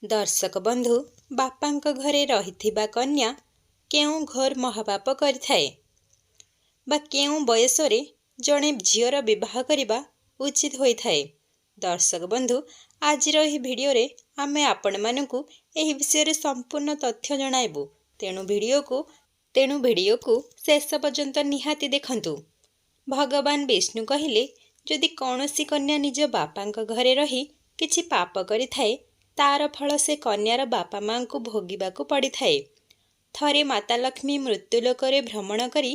दर्शक बंधु बापांक घरे रहिथिबा कन्या केउं घोर महापाप करिथाए बा केउं बयसरे जणे झीवर विवाह करिबा उचित होइथाए। दर्शक बंधु आजिर एही भिडियो रे आमे आपण मानकु एही विषय रे संपूर्ण तथ्य जणाइबु। तेणु भिडियो को शेष पर्यंत निहाती देखंतु। भगवान विष्णु कहिले जदि कौनसी कन्या निज बापांक घरे रही किछि पाप करिथाए तार फल से कन्यार बापा मां को भोगिबाकु पड़िथाए। थरे माता लक्ष्मी मृत्युलोकरे भ्रमण करी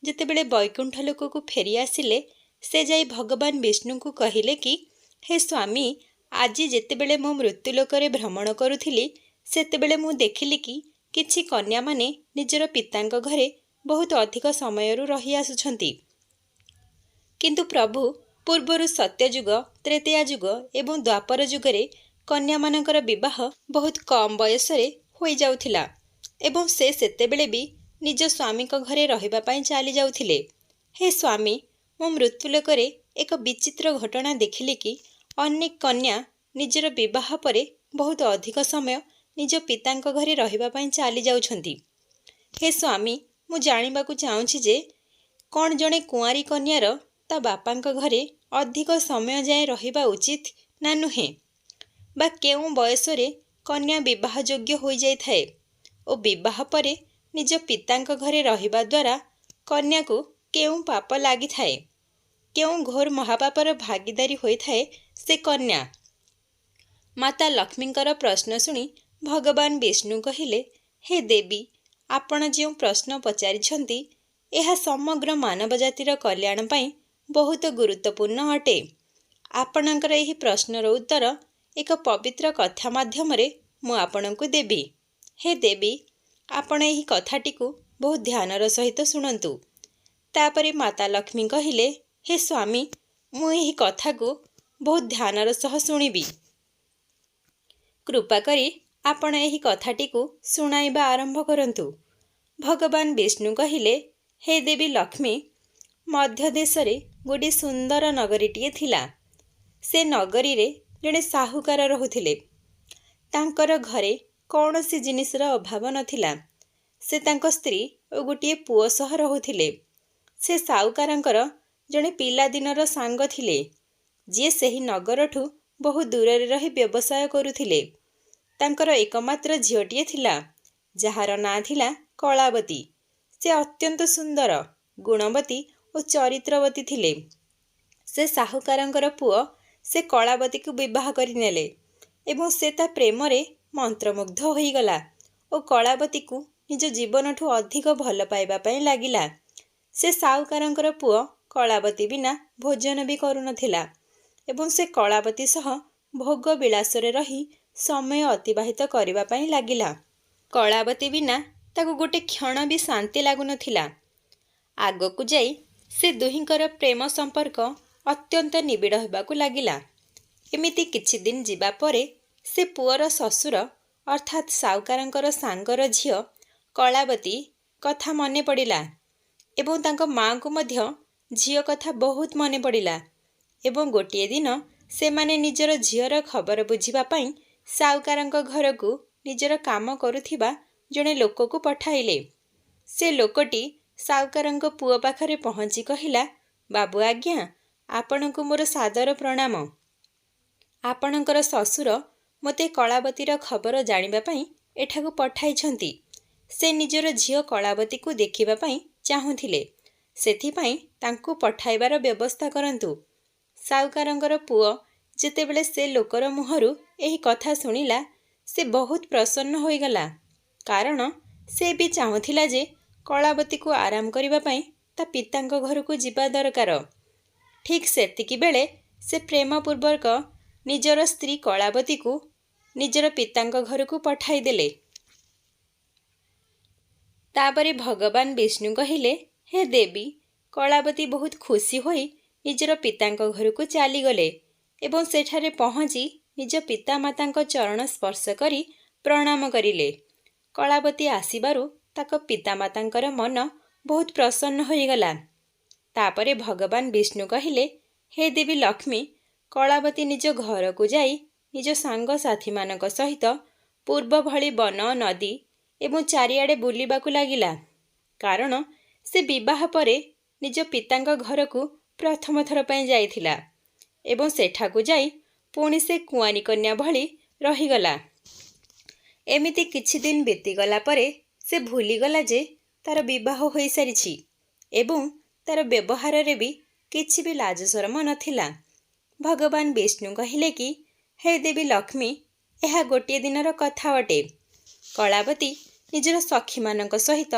जेतेबेले वैकुंठ लोक को फेरी आसिले से जाई भगवान विष्णु को कहिले कि हे स्वामी आजी जेतेबेले मो मृत्युलोकरे भ्रमण करुथिली सेतेबेले मु देखिली कि किछि कन्या माने निजर पितांक घरे बहुत अधिक समयरु रही आसुछंती, किंतु प्रभु पूर्वरु सत्ययुग त्रेतया युग एवं द्वापर युगरे कन्या मानकर विवाह बहुत कम बयसरे होई जाउथिला एवं से सेतेबेले भी निज स्वामी को घरे रहिबा पई चली जाउथिले। हे स्वामी मो मृत्युलोकरे एक विचित्र घटना देखिली कि अनेक कन्या निजर विवाह परे बहुत अधिक समय निज पितांक घरे रहिबा पई चली जाउछंती। हे स्वामी मु जानिबाकु चाहूछि जे कोन जणे कुंवारी कन्यार ता बापांक घरे अधिक समय जाए रहिबा उचित ना नुहे बा केउं बयसरे कन्या विवाह योग्य होई जाय थाए ओ विवाह परे निज पितांक घरे रहिबा द्वारा कन्या को केउं पाप लागि थाए, केउं घोर महापापर भागीदारी होई थाए से कन्या। माता लक्ष्मींकर प्रश्न सुनी भगवान विष्णु कहिले हे देवी आपण जो प्रश्न पचारिछंती एहा समग्र मानव जातिर कल्याण पई बहुत गुरुत्वपूर्ण अटे। आपणकर एही प्रश्नर उत्तर एक पवित्र कथा माध्यमरे मु आपणको देबी। हे देवी आपण एही कथाटी को बहुत ध्यानर सहित शुणंतु। तापरे माता लक्ष्मी कहिले हे स्वामी मु एही कथा को बहुत ध्यानर सह शुणिबी। कृपा करी आपण एही कथाटी को शुणाइबा आरंभ करंतु। भगवान विष्णु कहिले हे देवी लक्ष्मी मध्य देश रे गोटे सुंदर नगरीटिए थिला। से नगरी रे जड़े साहुकार रहुथिले। तांकर घरे कौनसी जिनिसर अभाव नथिला। से तांको स्त्री और गोटे पुओ सह रहुथिले। से साहुकारंकर जड़े पिला दिनर सांग थिले जे सेही नगरठू बहुत दूर रे रही व्यवसाय करुथिले। तांकर एकमात्र झियोटिए थिला जहार ना थिला कलावती। से अत्यंत सुंदर गुणवती और चरित्रवती थिले। से साहुकारंकर पुओ से कलावती को विवाह करिनेले एवं से ता प्रेम रे मंत्रमुग्ध होई गला और कलावती को निज जीवनठू अधिक भल पाइबा पई लागिला। से साहुकारंकर पुओ कलावती बिना भोजन भी करुनथिला एवं से कलावती सह भोग विलासरे रही समय अतिबाहित करिबा पई लागिला। कलावती बिना ताको गोटे क्षण भी शांति लागुनथिला। आगकु जाई से दुहिंकर प्रेम संपर्क अत्यंत निबिड़ होबाकु लागिला। एमिति किछि दिन जिबा परे से पुअर ससुर अर्थात साहुकारंकर सांगर झियो कलावती कथा मने पड़िला एवं तांको मां को मध्य झियो कथा बहुत मने पड़िला एवं गोटिए दिन से माने निजर झियर खबर बुझिबा पई साहुकारंक घर को निजर काम करुथिबा जणे लोक को पठाइले। से लोकटी साहुकारंक पुओ पाखरे पहुंची कहिला बाबू आज्ञा आपणको मोर सादर प्रणाम। आपणकर ससुर मते कलावतीर खबर जानिबा पई एठाकु पठाइछंती। से निजर झियो कलावती को देखिबा पई चाहुथिले सेथि पई तांकु पठाइबार व्यवस्था करंतु। साहुकारंकर पुओ जेतेबेले से लोकर मुहरु एही कथा सुनिला से बहुत प्रसन्न होई गला कारण से भी चाहुथिला जे कलावती को आराम करिबा पई ता पितांक घर को जिबा दरकार। ठीक सेतिकी बेले से प्रेम पूर्वक निजर स्त्री कलावती को निजर पितांक घर को पठाई देले। तापरे भगवान विष्णु कहिले हे देवी कलावती बहुत खुशी होई निजर पितांक घर को चली गले एवं सेठारे पहुंची निज पिता मातांक चरण स्पर्श करी प्रणाम करिले। कलावती आसीबारु ताको पिता मातांकर मन बहुत प्रसन्न होई गला। तापरे भगवान विष्णु कहिले हे देवी लक्ष्मी कलावती निज घर को जाई निज सांग साथी मानक सहित ପୂର୍ବ ଭଳି ବନ ନଦୀ ଏବଂ ଚାରିଆଡ଼େ ବୁଲିବାକୁ ଲାଗିଲା, କାରଣ ସେ ବିବାହ ପରେ ନିଜ ପିତାଙ୍କ ଘରକୁ ପ୍ରଥମ ଥର ପାଇଁ ଯାଇଥିଲା ଏବଂ ସେଠାକୁ ଯାଇ ପୁଣି ସେ କୁଆଁରୀ କନ୍ୟା ଭଳି ରହିଗଲା। ଏମିତି କିଛି ଦିନ ବିତିଗଲା ପରେ ସେ ଭୁଲିଗଲା ଯେ ତାର ବିବାହ ହୋଇସାରିଛି ଏବଂ ତାର ବ୍ୟବହାରରେ ବି କିଛି ବି ଲାଜ ସରମ ନଥିଲା। ଭଗବାନ ବିଷ୍ଣୁ କହିଲେ କି, ହେ ଦେବୀ ଲକ୍ଷ୍ମୀ, ଏହା ଗୋଟିଏ ଦିନର କଥା ଅଟେ। କଳାବତୀ ନିଜର ସଖୀମାନଙ୍କ ସହିତ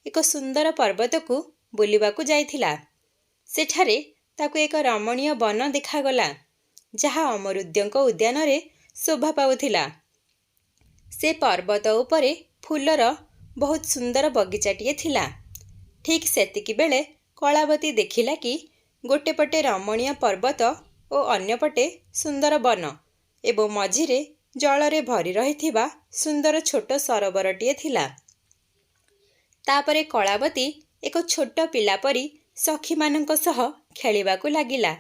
ଏକ ସୁନ୍ଦର ପର୍ବତକୁ ବୁଲିବାକୁ ଯାଇଥିଲା। ସେଠାରେ ତାକୁ ଏକ ରମଣୀୟ ବନ ଦେଖାଗଲା, ଯାହା ଅମରୁଦ୍ୟଙ୍କ ଉଦ୍ୟାନରେ ଶୋଭା ପାଉଥିଲା। ସେ ପର୍ବତ ଉପରେ ଫୁଲର ବହୁତ ସୁନ୍ଦର ବଗିଚାଟିଏ ଥିଲା। ଠିକ୍ ସେତିକିବେଳେ କଳାବତୀ ଦେଖିଲା କି ଗୋଟେ ପଟେ ରମଣୀୟ ପର୍ବତ ଓ ଅନ୍ୟପଟେ ସୁନ୍ଦର ବନ ଏବଂ ମଝିରେ ଜଳରେ ଭରି ରହିଥିବା ସୁନ୍ଦର ଛୋଟ ସରୋବରଟିଏ ଥିଲା। ତାପରେ କଳାବତୀ ଏକ ଛୋଟ ପିଲା ପରି ସଖୀମାନଙ୍କ ସହ ଖେଳିବାକୁ ଲାଗିଲା।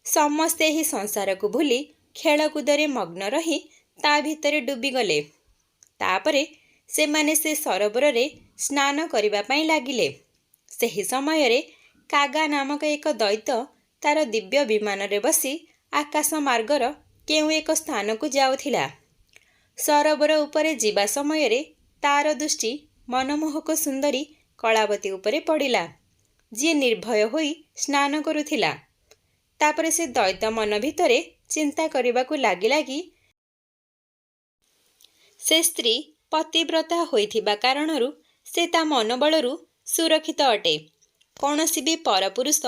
ସମସ୍ତେ ଏହି ସଂସାରକୁ ଭୁଲି ଖେଳକୁଦରେ ମଗ୍ନ ରହି ତା ଭିତରେ ଡୁବିଗଲେ। ତାପରେ ସେମାନେ ସେ ସରୋବରରେ ସ୍ନାନ କରିବା ପାଇଁ ଲାଗିଲେ। ସେହି ସମୟରେ କାଗା ନାମକ ଏକ ଦୈତ୍ୟ ତାର ଦିବ୍ୟ ବିମାନରେ ବସି ଆକାଶ ମାର୍ଗର କେଉଁ ଏକ ସ୍ଥାନକୁ ଯାଉଥିଲା। ସରୋବର ଉପରେ ଯିବା ସମୟରେ ତାର ଦୃଷ୍ଟି ମନମୋହକ ସୁନ୍ଦରୀ କଳାବତୀ ଉପରେ ପଡ଼ିଲା, ଯିଏ ନିର୍ଭୟ ହୋଇ ସ୍ନାନ କରୁଥିଲା। ତାପରେ ସେ ଦୈତ୍ୟ ମନ ଭିତରେ ଚିନ୍ତା କରିବାକୁ ଲାଗିଲା କି ସେ ସ୍ତ୍ରୀ ପତିବ୍ରତା ହୋଇଥିବା କାରଣରୁ ସେ ତା ମନୋବଳରୁ ସୁରକ୍ଷିତ ଅଟେ। କୌଣସି ବି ପରପୁରୁଷ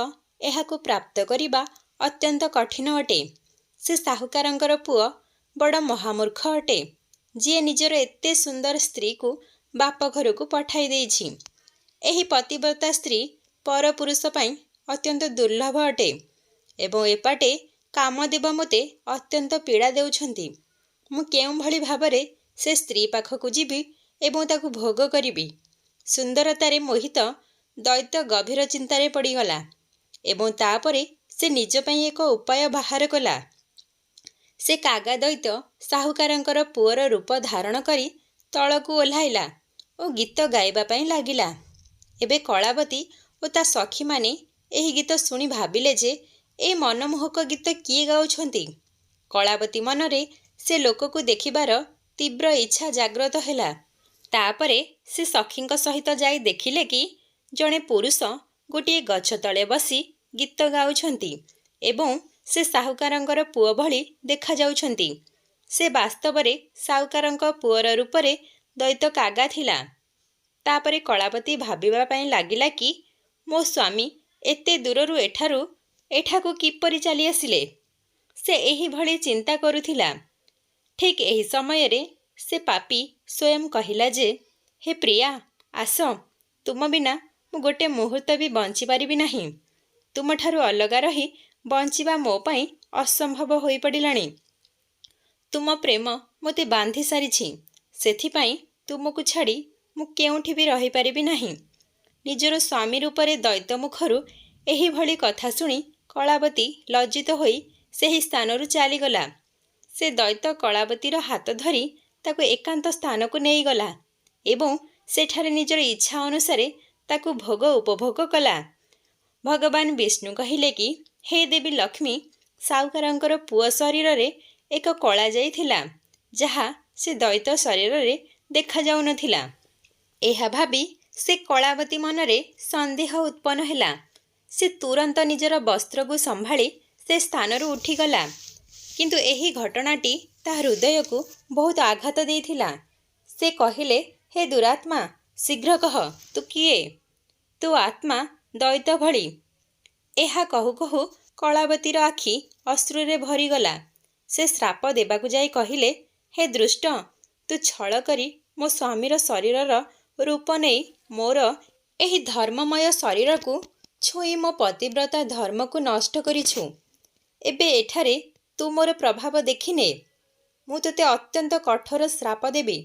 ଏହାକୁ ପ୍ରାପ୍ତ କରିବା ଅତ୍ୟନ୍ତ କଠିନ ଅଟେ। ସେ ସାହୁକାରଙ୍କର ପୁଅ ବଡ଼ ମହାମୂର୍ଖ ଅଟେ, ଯିଏ ନିଜର ଏତେ ସୁନ୍ଦର ସ୍ତ୍ରୀକୁ ବାପ ଘରକୁ ପଠାଇ ଦେଇଛି। ଏହି ପତିବ୍ରତା ସ୍ତ୍ରୀ ପରପୁରୁଷ ପାଇଁ ଅତ୍ୟନ୍ତ ଦୁର୍ଲଭ ଅଟେ ଏବଂ ଏପାଟେ କାମଦେବ ମୋତେ ଅତ୍ୟନ୍ତ ପୀଡ଼ା ଦେଉଛନ୍ତି। ମୁଁ କେଉଁଭଳି ଭାବରେ ସେ ସ୍ତ୍ରୀ ପାଖକୁ ଯିବି ଏବଂ ତାକୁ ଭୋଗ କରିବି? ସୁନ୍ଦରତାରେ ମୋହିତ ଦୈତ୍ୟ ଗଭୀର ଚିନ୍ତାରେ ପଡ଼ିଗଲା ଏବଂ ତାପରେ ସେ ନିଜ ପାଇଁ ଏକ ଉପାୟ ବାହାର କଲା। ସେ କାଗା ଦୈତ୍ୟ ସାହୁକାରଙ୍କର ପୁଅର ରୂପ ଧାରଣ କରି ତଳକୁ ଓହ୍ଲାଇଲା ଓ ଗୀତ ଗାଇବା ପାଇଁ ଲାଗିଲା। ଏବେ କଳାବତୀ ଓ ତା ସଖୀମାନେ ଏହି ଗୀତ ଶୁଣି ଭାବିଲେ ଯେ ଏ ମନମୋହକ ଗୀତ କିଏ ଗାଉଛନ୍ତି। କଳାବତୀ ମନରେ ସେ ଲୋକକୁ ଦେଖିବାର ତୀବ୍ର ଇଚ୍ଛା ଜାଗ୍ରତ ହେଲା। ତାପରେ ସେ ସଖୀଙ୍କ ସହିତ ଯାଇ ଦେଖିଲେ କି ଜଣେ ପୁରୁଷ ଗୋଟିଏ ଗଛ ତଳେ ବସି ଗୀତ ଗାଉଛନ୍ତି ଏବଂ ସେ ସାହୁକାରଙ୍କର ପୁଅ ଭଳି ଦେଖାଯାଉଛନ୍ତି। ସେ ବାସ୍ତବରେ ସାହୁକାରଙ୍କ ପୁଅର ରୂପରେ ଦୈତ୍ୟ କାଗା ଥିଲା। ତାପରେ କଳାବତୀ ଭାବିବା ପାଇଁ ଲାଗିଲା କି ମୋ ସ୍ୱାମୀ ଏତେ ଦୂରରୁ ଏଠାକୁ କିପରି ଚାଲି ଆସିଲେ। ସେ ଏହିଭଳି ଚିନ୍ତା କରୁଥିଲା। ଠିକ୍ ଏହି ସମୟରେ ସେ ପାପୀ ସ୍ୱୟଂ କହିଲା ଯେ, ହେ ପ୍ରିୟା, ଆସ, ତୁମ ବିନା ମୁଁ ଗୋଟେ ମୁହୂର୍ତ୍ତ ବି ବଞ୍ଚିପାରିବି ନାହିଁ। ତୁମଠାରୁ ଅଲଗା ରହି ବଞ୍ଚିବା ମୋ ପାଇଁ ଅସମ୍ଭବ ହୋଇପଡ଼ିଲାଣି। ତୁମ ପ୍ରେମ ମୋତେ ବାନ୍ଧି ସାରିଛି। ସେଥିପାଇଁ ତୁମକୁ ଛାଡ଼ି ମୁଁ କେଉଁଠି ବି ରହିପାରିବି ନାହିଁ। ନିଜର ସ୍ୱାମୀ ରୂପରେ ଦୈତ୍ୟ ମୁଖରୁ ଏହିଭଳି କଥା ଶୁଣି କଳାବତୀ ଲଜ୍ଜିତ ହୋଇ ସେହି ସ୍ଥାନରୁ ଚାଲିଗଲା। ସେ ଦୈତ୍ୟ କଳାବତୀର ହାତ ଧରି ତାକୁ ଏକାନ୍ତ ସ୍ଥାନକୁ ନେଇଗଲା ଏବଂ ସେଠାରେ ନିଜର ଇଚ୍ଛା ଅନୁସାରେ ତାକୁ ଭୋଗ ଉପଭୋଗ କଲା। ଭଗବାନ ବିଷ୍ଣୁ କହିଲେ କି, ହେ ଦେବୀ ଲକ୍ଷ୍ମୀ, ସାହୁକାରଙ୍କର ପୁଅ ଶରୀରରେ ଏକ କଳା ଯାଇଥିଲା, ଯାହା ସେ ଦୈତ୍ୟ ଶରୀରରେ ଦେଖାଯାଉନଥିଲା। ଏହା ଭାବି ସେ କଳାବତୀ ମନରେ ସନ୍ଦେହ ଉତ୍ପନ୍ନ ହେଲା। ସେ ତୁରନ୍ତ ନିଜର ବସ୍ତ୍ରକୁ ସମ୍ଭାଳି ସେ ସ୍ଥାନରୁ ଉଠିଗଲା। କିନ୍ତୁ ଏହି ଘଟଣାଟି ତା ହୃଦୟକୁ ବହୁତ ଆଘାତ ଦେଇଥିଲା। ସେ କହିଲେ, ହେ ଦୁରାତ୍ମା, ଶୀଘ୍ର କହ, ତୁ କିଏ? ତୁ ଆତ୍ମା ଦୈତ୍ୟ ଭଳି। ଏହା କହୁ କହୁ କଳାବତୀର ଆଖି ଅଶ୍ରୁରେ ଭରିଗଲା। ସେ ଶ୍ରାପ ଦେବାକୁ ଯାଇ କହିଲେ, ହେ ଦୃଷ୍ଟ, ତୁ ଛଳ କରି ମୋ ସ୍ୱାମୀର ଶରୀରର ରୂପ ନେଇ ମୋର ଏହି ଧର୍ମମୟ ଶରୀରକୁ ଛୁଇଁ ମୋ ପତିବ୍ରତା ଧର୍ମକୁ ନଷ୍ଟ କରିଛୁ। ଏବେ ଏଠାରେ ତୁ ମୋର ପ୍ରଭାବ ଦେଖିନେ। ମୁଁ ତୋତେ ଅତ୍ୟନ୍ତ କଠୋର ଶ୍ରାପ ଦେବି।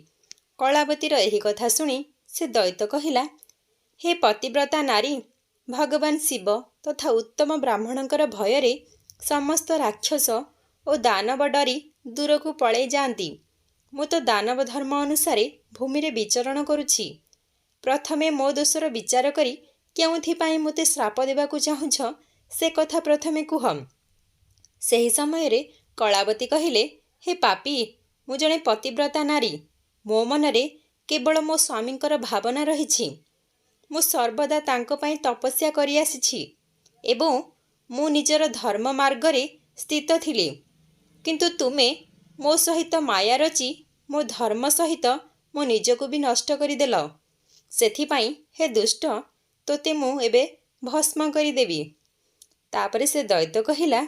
କଳାବତୀର ଏହି କଥା ଶୁଣି ସେ ଦୈତ୍ୟ କହିଲା, ହେ ପତିବ୍ରତା ନାରୀ, ଭଗବାନ ଶିବ ତଥା ଉତ୍ତମ ବ୍ରାହ୍ମଣଙ୍କର ଭୟରେ ସମସ୍ତ ରାକ୍ଷସ ଓ ଦାନବ ଡରି ଦୂରକୁ ପଳାଇ ଯାଆନ୍ତି। ମୁଁ ତ ଦାନବ ଧର୍ମ ଅନୁସାରେ ଭୂମିରେ ବିଚରଣ କରୁଛି। ପ୍ରଥମେ ମୋ ଦୋଷର ବିଚାର କରି କେଉଁଥିପାଇଁ ମୋତେ ଶ୍ରାପ ଦେବାକୁ ଚାହୁଁଛ ସେ କଥା ପ୍ରଥମେ କୁହ। ସେହି ସମୟରେ କଳାବତୀ କହିଲେ, ହେ ପାପୀ, ମୁଁ ଜଣେ ପତିବ୍ରତା ନାରୀ। ମୋ ମନରେ କେବଳ ମୋ ସ୍ୱାମୀଙ୍କର ଭାବନା ରହିଛି। ମୁଁ ସର୍ବଦା ତାଙ୍କ ପାଇଁ ତପସ୍ୟା କରିଆସିଛି ଏବଂ ମୁଁ ନିଜର ଧର୍ମ ମାର୍ଗରେ ସ୍ଥିତ ଥିଲି। କିନ୍ତୁ ତୁମେ ମୋ ସହିତ ମାୟା ରଚି ମୋ ଧର୍ମ ସହିତ ମୋ ନିଜକୁ ବି ନଷ୍ଟ କରିଦେଲ। ସେଥିପାଇଁ ହେ ଦୁଷ୍ଟ, ତୋତେ ମୁଁ ଏବେ ଭସ୍ମ କରିଦେବି। ତାପରେ ସେ ଦୈତ୍ୟ କହିଲା,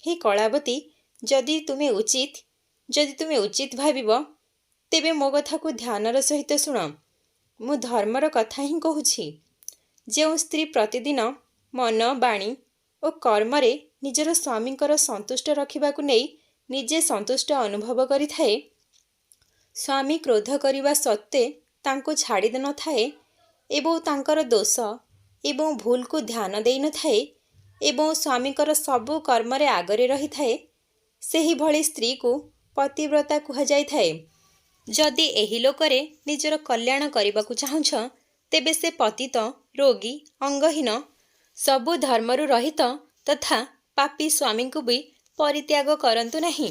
ହେ କଳାବତୀ, ଯଦି ତୁମେ ଉଚିତ ଭାବିବ ତେବେ ମୋ କଥାକୁ ଧ୍ୟାନର ସହିତ ଶୁଣ। ମୁଁ ଧର୍ମର କଥା ହିଁ କହୁଛି। ଯେଉଁ ସ୍ତ୍ରୀ ପ୍ରତିଦିନ ମନ, ବାଣୀ ଓ କର୍ମରେ ନିଜର ସ୍ୱାମୀଙ୍କର ସନ୍ତୁଷ୍ଟ ରଖିବାକୁ ନେଇ ନିଜେ ସନ୍ତୁଷ୍ଟ ଅନୁଭବ କରିଥାଏ, ସ୍ୱାମୀ କ୍ରୋଧ କରିବା ସତ୍ତ୍ୱେ ତାଙ୍କୁ ଛାଡ଼ି ନଥାଏ ଏବଂ ତାଙ୍କର ଦୋଷ ଏବଂ ଭୁଲକୁ ଧ୍ୟାନ ଦେଇନଥାଏ ଏବଂ ସ୍ୱାମୀଙ୍କର ସବୁ କର୍ମରେ ଆଗରେ ରହିଥାଏ, ସେହିଭଳି ସ୍ତ୍ରୀକୁ ପତିବ୍ରତା କୁହାଯାଇଥାଏ। ଯଦି ଏହି ଲୋକରେ ନିଜର କଲ୍ୟାଣ କରିବାକୁ ଚାହୁଁଛ, ତେବେ ସେ ପତିତ, ରୋଗୀ, ଅଙ୍ଗହୀନ, ସବୁ ଧର୍ମରୁ ରହିତ ତଥା ପାପୀ ସ୍ୱାମୀଙ୍କୁ ବି ପରିତ୍ୟାଗ କରନ୍ତୁ ନାହିଁ।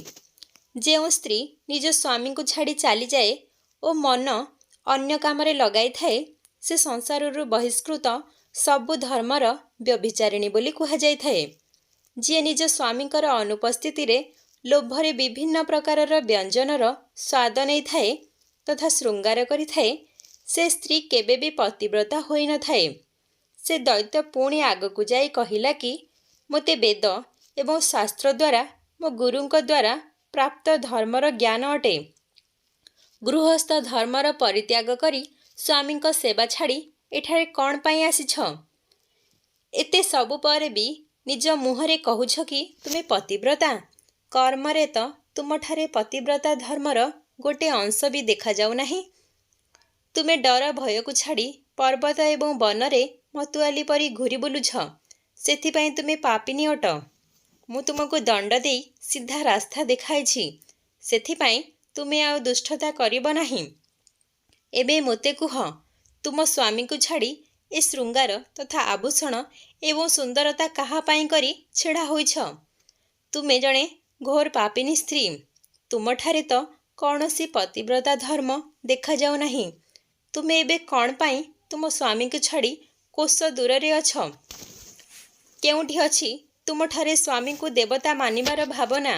ଯେଉଁ ସ୍ତ୍ରୀ ନିଜ ସ୍ୱାମୀଙ୍କୁ ଛାଡ଼ି ଚାଲିଯାଏ ଓ ମନ ଅନ୍ୟ କାମରେ ଲଗାଇଥାଏ, ସେ ସଂସାରରୁ ବହିଷ୍କୃତ, ସବୁ ଧର୍ମର ବ୍ୟଭିଚାରିଣୀ ବୋଲି କୁହାଯାଇଥାଏ। ଯିଏ ନିଜ ସ୍ୱାମୀଙ୍କର ଅନୁପସ୍ଥିତିରେ ଲୋଭରେ ବିଭିନ୍ନ ପ୍ରକାରର ବ୍ୟଞ୍ଜନର ସ୍ୱାଦ ନେଇଥାଏ ତଥା ଶୃଙ୍ଗାର କରିଥାଏ, ସେ ସ୍ତ୍ରୀ କେବେ ବି ପତିବ୍ରତା ହୋଇନଥାଏ। ସେ ଦୈତ୍ୟ ପୁଣି ଆଗକୁ ଯାଇ କହିଲା କି, ମୋତେ ବେଦ ଏବଂ ଶାସ୍ତ୍ର ଦ୍ୱାରା ମୋ ଗୁରୁଙ୍କ ଦ୍ୱାରା ପ୍ରାପ୍ତ ଧର୍ମର ଜ୍ଞାନ ଅଟେ। ଗୃହସ୍ଥ ଧର୍ମର ପରିତ୍ୟାଗ କରି ସ୍ୱାମୀଙ୍କ ସେବା ଛାଡ଼ି ଏଠାରେ କ'ଣ ପାଇଁ ଆସିଛ? ଏତେ ସବୁ ପରେ ବି ନିଜ ମୁହଁରେ କହୁଛ କି ତୁମେ ପତିବ୍ରତା। କର୍ମରେ ତ ତୁମଠାରେ ପତିବ୍ରତା ଧର୍ମର ଗୋଟିଏ ଅଂଶ ବି ଦେଖାଯାଉ ନାହିଁ। ତୁମେ ଡର ଭୟକୁ ଛାଡ଼ି ପର୍ବତ ଏବଂ ବନରେ ମତୁଆଲି ପରି ଘୂରି ବୁଲୁଛ। ସେଥିପାଇଁ ତୁମେ ପାପିନୀ ଅଟ। ମୁଁ ତୁମକୁ ଦଣ୍ଡ ଦେଇ ସିଧା ରାସ୍ତା ଦେଖାଇଛି। ସେଥିପାଇଁ ତୁମେ ଆଉ ଦୁଷ୍ଟତା କରିବ ନାହିଁ। ଏବେ ମୋତେ କୁହ, ତୁମ ସ୍ୱାମୀଙ୍କୁ ଛାଡ଼ି ଏ ଶୃଙ୍ଗାର ତଥା ଆଭୂଷଣ ଏବଂ ସୁନ୍ଦରତା କାହା ପାଇଁ କରି ଛିଡ଼ା ହୋଇଛ? ତୁମେ ଜଣେ ଘୋର ପାପିନୀ ସ୍ତ୍ରୀ। ତୁମଠାରେ ତ କୌଣସି ପତିବ୍ରତା ଧର୍ମ ଦେଖାଯାଉ ନାହିଁ। ତୁମେ ଏବେ କ'ଣ ପାଇଁ ତୁମ ସ୍ୱାମୀଙ୍କୁ ଛାଡ଼ି କୋଶ ଦୂରରେ ଅଛ? କେଉଁଠି ଅଛି ତୁମଠାରେ ସ୍ୱାମୀଙ୍କୁ ଦେବତା ମାନିବାର ଭାବନା?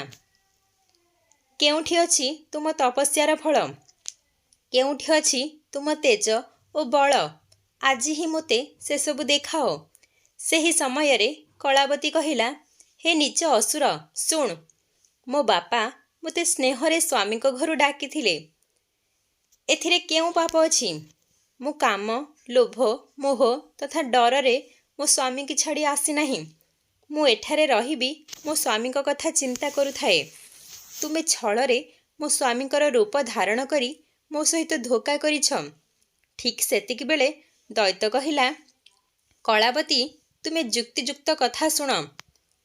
କେଉଁଠି ଅଛି ତୁମ ତପସ୍ୟାର ଫଳ? କେଉଁଠି ଅଛି ତୁମ ତେଜ ଓ ବଳ? ଆଜି ହିଁ ମୋତେ ସେସବୁ ଦେଖାଅ। ସେହି ସମୟରେ କଳାବତୀ କହିଲା, ହେ ନୀଚ ଅସୁର, ଶୁଣ। ମୋ ବାପା ମୋତେ ସ୍ନେହରେ ସ୍ୱାମୀଙ୍କ ଘରୁ ଡାକିଥିଲେ। ଏଥିରେ କେଉଁ ପାପ ଅଛି? ମୁଁ କାମ, ଲୋଭ, ମୋହ ତଥା ଡରରେ ମୋ ସ୍ୱାମୀଙ୍କୁ ଛାଡ଼ି ଆସିନାହିଁ। ମୁଁ ଏଠାରେ ରହିବି ମୋ ସ୍ୱାମୀଙ୍କ କଥା ଚିନ୍ତା କରୁଥାଏ। ତୁମେ ଛଳରେ ମୋ ସ୍ୱାମୀଙ୍କର ରୂପ ଧାରଣ କରି ମୋ ସହିତ ଧୋକା କରିଛ। ଠିକ୍ ସେତିକିବେଳେ ଦୈତ୍ୟ କହିଲା, କଳାବତୀ, ତୁମେ ଯୁକ୍ତିଯୁକ୍ତ କଥା ଶୁଣ।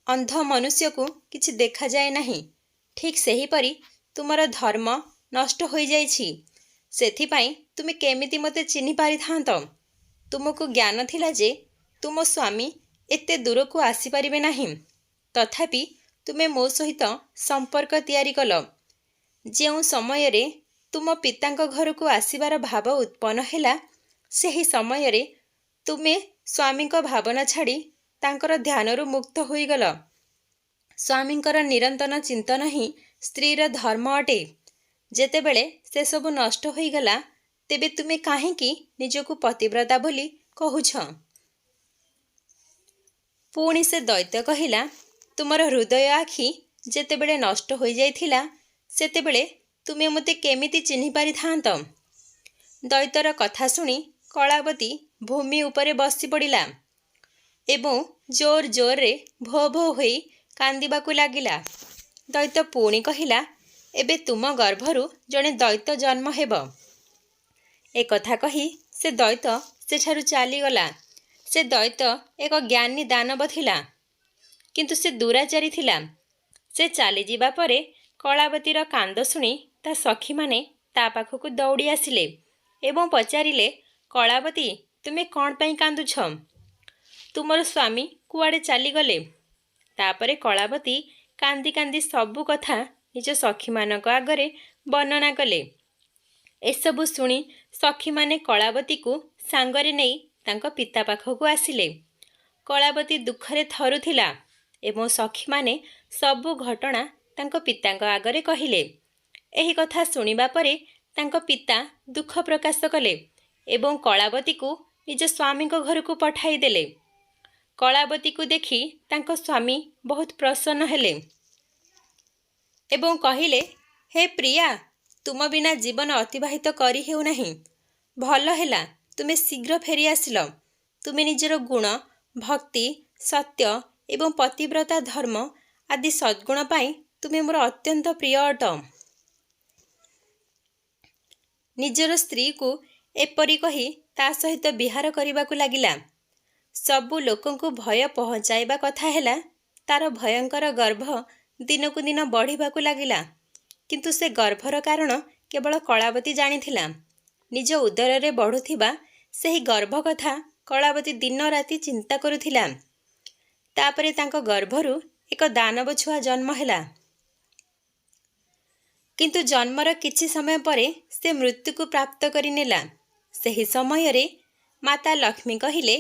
ଅନ୍ଧ ମନୁଷ୍ୟକୁ କିଛି ଦେଖାଯାଏ ନାହିଁ। ଠିକ୍ ସେହିପରି ତୁମର ଧର୍ମ ନଷ୍ଟ ହୋଇଯାଇଛି। ସେଥିପାଇଁ ତୁମେ କେମିତି ମୋତେ ଚିହ୍ନି ପାରିଥାନ୍ତ? ତୁମକୁ ଜ୍ଞାନ ଥିଲା ଯେ ତୁମ ସ୍ୱାମୀ ଏତେ ଦୂରକୁ ଆସିପାରିବେ ନାହିଁ। ତଥାପି ତୁମେ ମୋ ସହିତ ସମ୍ପର୍କ ତିଆରି କଲ। ଯେଉଁ ସମୟରେ ତୁମ ପିତାଙ୍କ ଘରକୁ ଆସିବାର ଭାବ ଉତ୍ପନ୍ନ ହେଲା, ସେହି ସମୟରେ ତୁମେ ସ୍ୱାମୀଙ୍କ ଭାବନା ଛାଡ଼ି ତାଙ୍କର ଧ୍ୟାନରୁ ମୁକ୍ତ ହୋଇଗଲ। ସ୍ୱାମୀଙ୍କର ନିରନ୍ତର ଚିନ୍ତନ ହିଁ ସ୍ତ୍ରୀର ଧର୍ମ ଅଟେ। ଯେତେବେଳେ ସେସବୁ ନଷ୍ଟ ହୋଇଗଲା, ତେବେ ତୁମେ କାହିଁକି ନିଜକୁ ପତିବ୍ରତା ବୋଲି କହୁଛ? ପୁଣି ସେ ଦୈତ୍ୟ କହିଲା, ତୁମର ହୃଦୟ ଆଖି ଯେତେବେଳେ ନଷ୍ଟ ହୋଇଯାଇଥିଲା, ସେତେବେଳେ ତୁମେ ମୋତେ କେମିତି ଚିହ୍ନି ପାରିଥାନ୍ତ? ଦୈତ୍ୟର କଥା ଶୁଣି କଳାବତୀ ଭୂମି ଉପରେ ବସି ପଡ଼ିଲା ଏବଂ ଜୋର ଜୋରରେ ଭୋ ଭୋ ହୋଇ କାନ୍ଦିବାକୁ ଲାଗିଲା। ଦୈତ୍ୟ ପୁଣି କହିଲା, ଏବେ ତୁମ ଗର୍ଭରୁ ଜଣେ ଦୈତ୍ୟ ଜନ୍ମ ହେବ। ଏକଥା କହି ସେ ଦୈତ୍ୟ ସେଠାରୁ ଚାଲିଗଲା। ସେ ଦୈତ୍ୟ ଏକ ଜ୍ଞାନୀ ଦାନବ ଥିଲା, କିନ୍ତୁ ସେ ଦୁରାଚାରୀ ଥିଲା। ସେ ଚାଲିଯିବା ପରେ କଳାବତୀର କାନ୍ଦ ଶୁଣି ତା ସଖୀମାନେ ତା ପାଖକୁ ଦୌଡ଼ି ଆସିଲେ ଏବଂ ପଚାରିଲେ, କଳାବତୀ, ତୁମେ କ'ଣ ପାଇଁ କାନ୍ଦୁଛ? ତୁମର ସ୍ୱାମୀ କୁଆଡ଼େ ଚାଲିଗଲେ? ତାପରେ କଳାବତୀ କାନ୍ଦି କାନ୍ଦି ସବୁ କଥା ନିଜ ସଖୀମାନଙ୍କ ଆଗରେ ବର୍ଣ୍ଣନା କଲେ। ଏସବୁ ଶୁଣି ସଖୀମାନେ କଳାବତୀକୁ ସାଙ୍ଗରେ ନେଇ ତାଙ୍କ ପିତା ପାଖକୁ ଆସିଲେ। କଳାବତୀ ଦୁଃଖରେ ଥରୁଥିଲା ଏବଂ ସଖୀମାନେ ସବୁ ଘଟଣା ତାଙ୍କ ପିତାଙ୍କ ଆଗରେ କହିଲେ। ଏହି କଥା ଶୁଣିବା ପରେ ତାଙ୍କ ପିତା ଦୁଃଖ ପ୍ରକାଶ କଲେ ଏବଂ କଳାବତୀକୁ ନିଜ ସ୍ୱାମୀଙ୍କ ଘରକୁ ପଠାଇଦେଲେ। କଳାବତୀକୁ ଦେଖି ତାଙ୍କ ସ୍ୱାମୀ ବହୁତ ପ୍ରସନ୍ନ ହେଲେ ଏବଂ କହିଲେ, ହେ ପ୍ରିୟା, ତୁମ ବିନା ଜୀବନ ଅତିବାହିତ କରି ହେଉନାହିଁ। ଭଲ ହେଲା ତୁମେ ଶୀଘ୍ର ଫେରି ଆସିଲ। ତୁମେ ନିଜର ଗୁଣ, ଭକ୍ତି, ସତ୍ୟ ଏବଂ ପତିବ୍ରତା ଧର୍ମ ଆଦି ସଦ୍ଗୁଣ ପାଇଁ ତୁମେ ମୋର ଅତ୍ୟନ୍ତ ପ୍ରିୟ ଅଟ। ନିଜର ସ୍ତ୍ରୀକୁ ଏପରି କହି ତା ସହିତ ବିହାର କରିବାକୁ ଲାଗିଲା। ସବୁ ଲୋକଙ୍କୁ ଭୟ ପହଞ୍ଚାଇବା କଥା ହେଲା ତାର ଭୟଙ୍କର ଗର୍ଭ ଦିନକୁ ଦିନ ବଢ଼ିବାକୁ ଲାଗିଲା। କିନ୍ତୁ ସେ ଗର୍ଭର କାରଣ କେବଳ କଳାବତୀ ଜାଣିଥିଲା। ନିଜ ଉଦରରେ ବଢ଼ୁଥିବା ସେହି ଗର୍ଭ କଥା କଳାବତୀ ଦିନ ରାତି ଚିନ୍ତା କରୁଥିଲା। ତାପରେ ତାଙ୍କ ଗର୍ଭରୁ ଏକ ଦାନବ ଛୁଆ ଜନ୍ମ ହେଲା। କିନ୍ତୁ ଜନ୍ମର କିଛି ସମୟ ପରେ ସେ ମୃତ୍ୟୁକୁ ପ୍ରାପ୍ତ କରିନେଲା। ସେହି ସମୟରେ ମାତା ଲକ୍ଷ୍ମୀ କହିଲେ,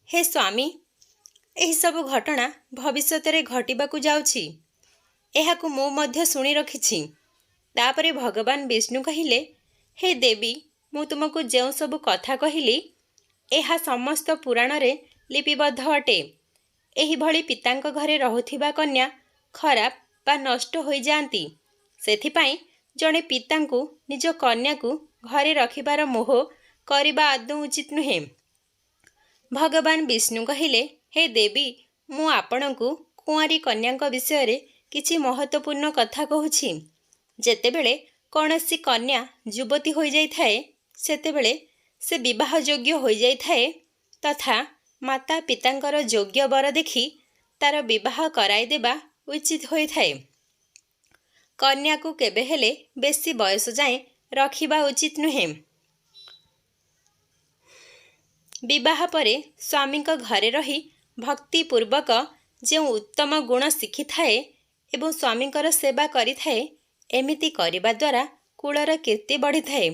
ହେ ସ୍ୱାମୀ, ଏହିସବୁ ଘଟଣା ଭବିଷ୍ୟତରେ ଘଟିବାକୁ ଯାଉଛି। ଏହାକୁ ମୁଁ ମଧ୍ୟ ଶୁଣି ରଖିଛି। ତାପରେ ଭଗବାନ ବିଷ୍ଣୁ କହିଲେ, ହେ ଦେବୀ, ମୁଁ ତୁମକୁ ଯେଉଁ ସବୁ କଥା କହିଲି ଏହା ସମସ୍ତ ପୁରାଣରେ ଲିପିବଦ୍ଧ ଅଟେ। ଏହିଭଳି ପିତାଙ୍କ ଘରେ ରହୁଥିବା କନ୍ୟା ଖରାପ ବା ନଷ୍ଟ ହୋଇଯାଆନ୍ତି। ସେଥିପାଇଁ ଜଣେ ପିତାଙ୍କୁ ନିଜ କନ୍ୟାକୁ ଘରେ ରଖିବାର ମୋହ କରିବା ଆଦୌ ଉଚିତ ନୁହେଁ। ଭଗବାନ ବିଷ୍ଣୁ କହିଲେ, ହେ ଦେବୀ, ମୁଁ ଆପଣଙ୍କୁ କୁଆଁରୀ କନ୍ୟାଙ୍କ ବିଷୟରେ କିଛି ମହତ୍ତ୍ୱପୂର୍ଣ୍ଣ କଥା କହୁଛି। ଯେତେବେଳେ କୌଣସି କନ୍ୟା ଯୁବତୀ ହୋଇଯାଇଥାଏ ସେତେବେଳେ ସେ ବିବାହ ଯୋଗ୍ୟ ହୋଇଯାଇଥାଏ ତଥା ମାତା ପିତାଙ୍କର ଯୋଗ୍ୟ ବର ଦେଖି ତାର ବିବାହ କରାଇଦେବା ଉଚିତ ହୋଇଥାଏ। କନ୍ୟାକୁ କେବେ ହେଲେ ବେଶୀ ବୟସ ଯାଏଁ ରଖିବା ଉଚିତ ନୁହେଁ। ବିବାହ ପରେ ସ୍ୱାମୀଙ୍କ ଘରେ ରହି ଭକ୍ତିପୂର୍ବକ ଯେଉଁ ଉତ୍ତମ ଗୁଣ ଶିଖିଥାଏ ଏବଂ ସ୍ୱାମୀଙ୍କର ସେବା କରିଥାଏ, ଏମିତି କରିବା ଦ୍ୱାରା କୁଳର କୀର୍ତ୍ତି ବଢ଼ିଥାଏ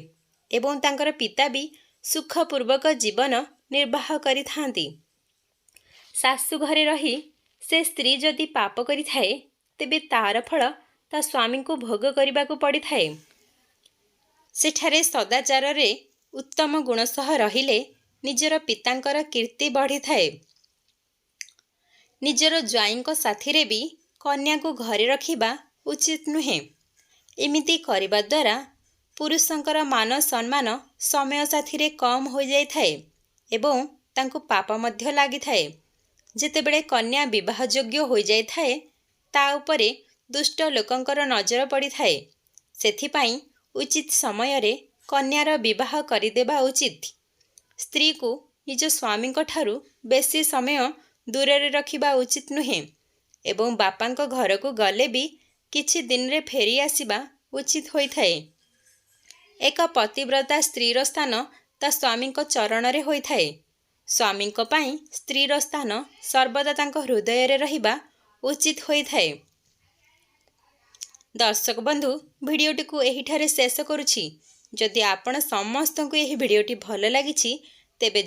ଏବଂ ତାଙ୍କର ପିତା ବି ସୁଖପୂର୍ବକ ଜୀବନ ନିର୍ବାହ କରିଥାନ୍ତି। ଶାଶୁ ଘରେ ରହି ସେ ସ୍ତ୍ରୀ ଯଦି ପାପ କରିଥାଏ ତେବେ ତାର ଫଳ ତା ସ୍ୱାମୀଙ୍କୁ ଭୋଗ କରିବାକୁ ପଡ଼ିଥାଏ। ସେଠାରେ ସଦାଚାରରେ ଉତ୍ତମ ଗୁଣ ସହ ରହିଲେ ନିଜର ପିତାଙ୍କର କୀର୍ତ୍ତି ବଢ଼ିଥାଏ। ନିଜର ଜ୍ୱାଇଁଙ୍କ ସାଥିରେ ବି କନ୍ୟାକୁ ଘରେ ରଖିବା ଉଚିତ ନୁହେଁ। ଏମିତି କରିବା ଦ୍ୱାରା ପୁରୁଷଙ୍କର ମାନ ସମ୍ମାନ ସମୟ ସାଥିରେ କମ୍ ହୋଇଯାଇଥାଏ ଏବଂ ତାଙ୍କୁ ପାପ ମଧ୍ୟ ଲାଗିଥାଏ। ଯେତେବେଳେ କନ୍ୟା ବିବାହ ଯୋଗ୍ୟ ହୋଇଯାଇଥାଏ ତା ଉପରେ ଦୁଷ୍ଟ ଲୋକଙ୍କର ନଜର ପଡ଼ିଥାଏ। ସେଥିପାଇଁ ଉଚିତ ସମୟରେ କନ୍ୟାର ବିବାହ କରିଦେବା ଉଚିତ। ସ୍ତ୍ରୀକୁ ନିଜ ସ୍ୱାମୀଙ୍କ ଠାରୁ ବେଶୀ ସମୟ ଦୂରରେ ରଖିବା ଉଚିତ ନୁହେଁ ଏବଂ ବାପାଙ୍କ ଘରକୁ ଗଲେ ବି କିଛି ଦିନରେ ଫେରି ଆସିବା ଉଚିତ ହୋଇଥାଏ। ଏକ ପତିବ୍ରତା ସ୍ତ୍ରୀର ସ୍ଥାନ ତା ସ୍ୱାମୀଙ୍କ ଚରଣରେ ହୋଇଥାଏ। ସ୍ୱାମୀଙ୍କ ପାଇଁ ସ୍ତ୍ରୀର ସ୍ଥାନ ସର୍ବଦା ତାଙ୍କ ହୃଦୟରେ ରହିବା ଉଚିତ ହୋଇଥାଏ। ଦର୍ଶକ ବନ୍ଧୁ, ଭିଡ଼ିଓଟିକୁ ଏହିଠାରେ ଶେଷ କରୁଛି। ଯଦି ଆପଣ ସମସ୍ତଙ୍କୁ ଏହି ଭିଡ଼ିଓଟି ଭଲ ଲାଗିଛି ତେବେ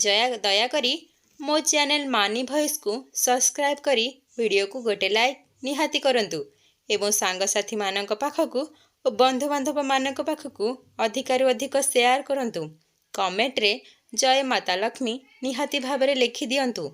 ଦୟାକରି ମୋ ଚ୍ୟାନେଲ ମାନି ଭଏସ୍କୁ ସବସ୍କ୍ରାଇବ୍ କରି ଭିଡ଼ିଓକୁ ଗୋଟେ ଲାଇକ୍ ନିହାତି କରନ୍ତୁ ଏବଂ ସାଙ୍ଗସାଥିମାନଙ୍କ ପାଖକୁ ଓ ବନ୍ଧୁବାନ୍ଧବମାନଙ୍କ ପାଖକୁ ଅଧିକରୁ ଅଧିକ ସେୟାର କରନ୍ତୁ। କମେଣ୍ଟରେ ଜୟ ମାତା ଲକ୍ଷ୍ମୀ ନିହାତି ଭାବରେ ଲେଖିଦିଅନ୍ତୁ।